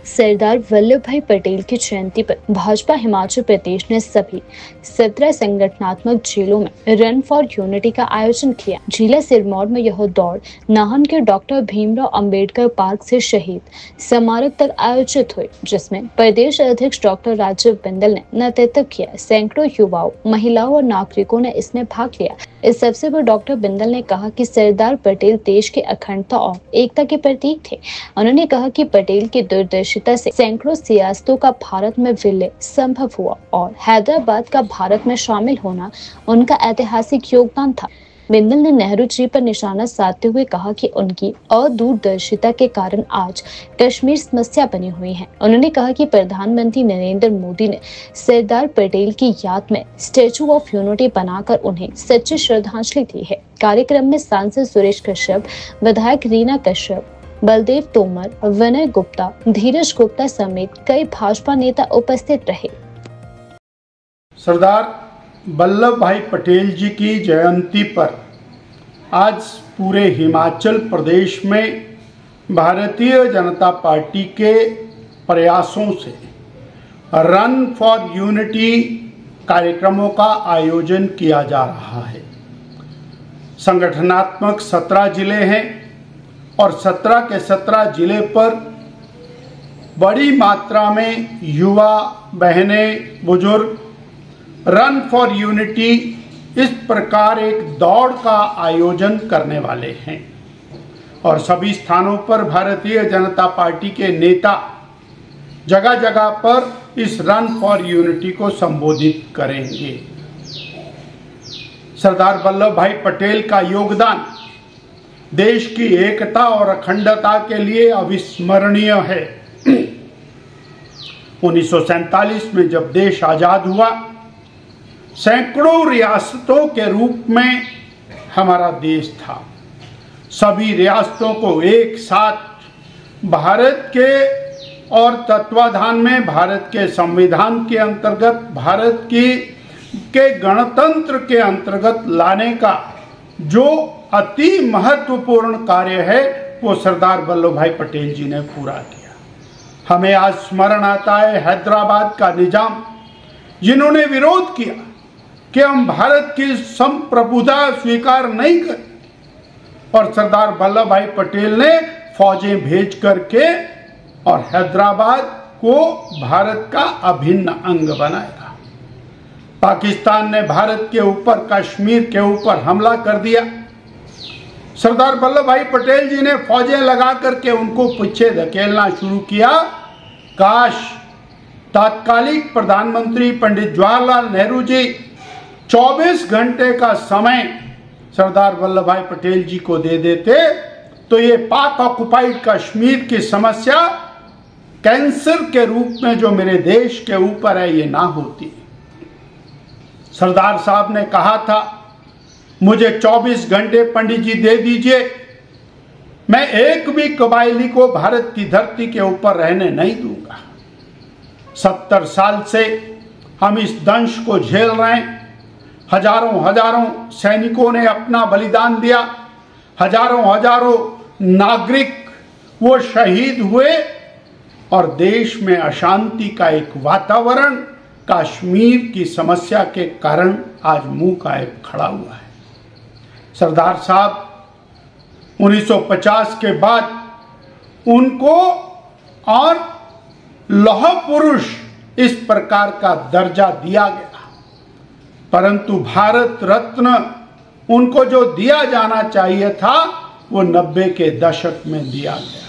सरदार वल्लभ भाई पटेल की जयंती पर भाजपा हिमाचल प्रदेश ने सभी 17 संगठनात्मक जिलों में रन फॉर यूनिटी का आयोजन किया। जिला सिरमौर में यह दौड़ नाहन के डॉक्टर भीमराव अंबेडकर पार्क से शहीद स्मारक तक आयोजित हुई, जिसमें प्रदेश अध्यक्ष डॉक्टर राजीव बिंदल ने नेतृत्व किया। सैकड़ों युवाओं, महिलाओं और नागरिकों ने इसमें भाग लिया। इस अवसर पर डॉक्टर बिंदल ने कहा कि सरदार पटेल देश की अखंडता और एकता के प्रतीक थे। उन्होंने कहा कि पटेल की दूरदर्शिता से सैकड़ों सियासतों का भारत में विलय संभव हुआ और हैदराबाद का भारत में शामिल होना उनका ऐतिहासिक योगदान था। बिंदल ने नेहरू जी पर निशाना साधते हुए कहा कि उनकी अदूरदर्शिता के कारण आज कश्मीर समस्या बनी हुई है। उन्होंने कहा कि प्रधानमंत्री नरेंद्र मोदी ने सरदार पटेल की याद में स्टैचू ऑफ यूनिटी बनाकर उन्हें सच्ची श्रद्धांजलि दी है। कार्यक्रम में सांसद सुरेश कश्यप, विधायक रीना कश्यप, बलदेव तोमर, विनय गुप्ता, धीरज गुप्ता समेत कई भाजपा नेता उपस्थित रहे। सरदार वल्लभ भाई पटेल जी की जयंती पर आज पूरे हिमाचल प्रदेश में भारतीय जनता पार्टी के प्रयासों से रन फॉर यूनिटी कार्यक्रमों का आयोजन किया जा रहा है। संगठनात्मक 17 जिले हैं और 17 के 17 जिले पर बड़ी मात्रा में युवा, बहनें, बुजुर्ग रन फॉर यूनिटी इस प्रकार एक दौड़ का आयोजन करने वाले हैं और सभी स्थानों पर भारतीय जनता पार्टी के नेता जगह जगह पर इस रन फॉर यूनिटी को संबोधित करेंगे। सरदार वल्लभ भाई पटेल का योगदान देश की एकता और अखंडता के लिए अविस्मरणीय है। 1947 में जब देश आजाद हुआ, सैकड़ों रियासतों के रूप में हमारा देश था। सभी रियासतों को एक साथ भारत के और तत्वाधान में भारत के संविधान के अंतर्गत, भारत के गणतंत्र के अंतर्गत लाने का जो अति महत्वपूर्ण कार्य है वो सरदार वल्लभ भाई पटेल जी ने पूरा किया। हमें आज स्मरण आता है हैदराबाद का निजाम, जिन्होंने विरोध किया कि हम भारत की संप्रभुता स्वीकार नहीं करें और सरदार वल्लभ भाई पटेल ने फौजें भेज करके और हैदराबाद को भारत का अभिन्न अंग बनाया। पाकिस्तान ने भारत के ऊपर, कश्मीर के ऊपर हमला कर दिया। सरदार वल्लभ भाई पटेल जी ने फौजें लगा करके उनको पीछे धकेलना शुरू किया। काश तात्कालिक प्रधानमंत्री पंडित जवाहरलाल नेहरू जी 24 घंटे का समय सरदार वल्लभ भाई पटेल जी को दे देते तो ये पाक ऑक्युपाइड कश्मीर की समस्या कैंसर के रूप में जो मेरे देश के ऊपर है ये ना होती। सरदार साहब ने कहा था, मुझे 24 घंटे पंडित जी दे दीजिए, मैं एक भी कबायली को भारत की धरती के ऊपर रहने नहीं दूंगा। 70 साल से हम इस दंश को झेल रहे हैं। हजारों सैनिकों ने अपना बलिदान दिया, हजारों नागरिक वो शहीद हुए और देश में अशांति का एक वातावरण कश्मीर की समस्या के कारण आज मुंह का एक खड़ा हुआ है। सरदार साहब 1950 के बाद उनको और लौह पुरुष इस प्रकार का दर्जा दिया गया, परंतु भारत रत्न उनको जो दिया जाना चाहिए था वो 90 के दशक में दिया गया।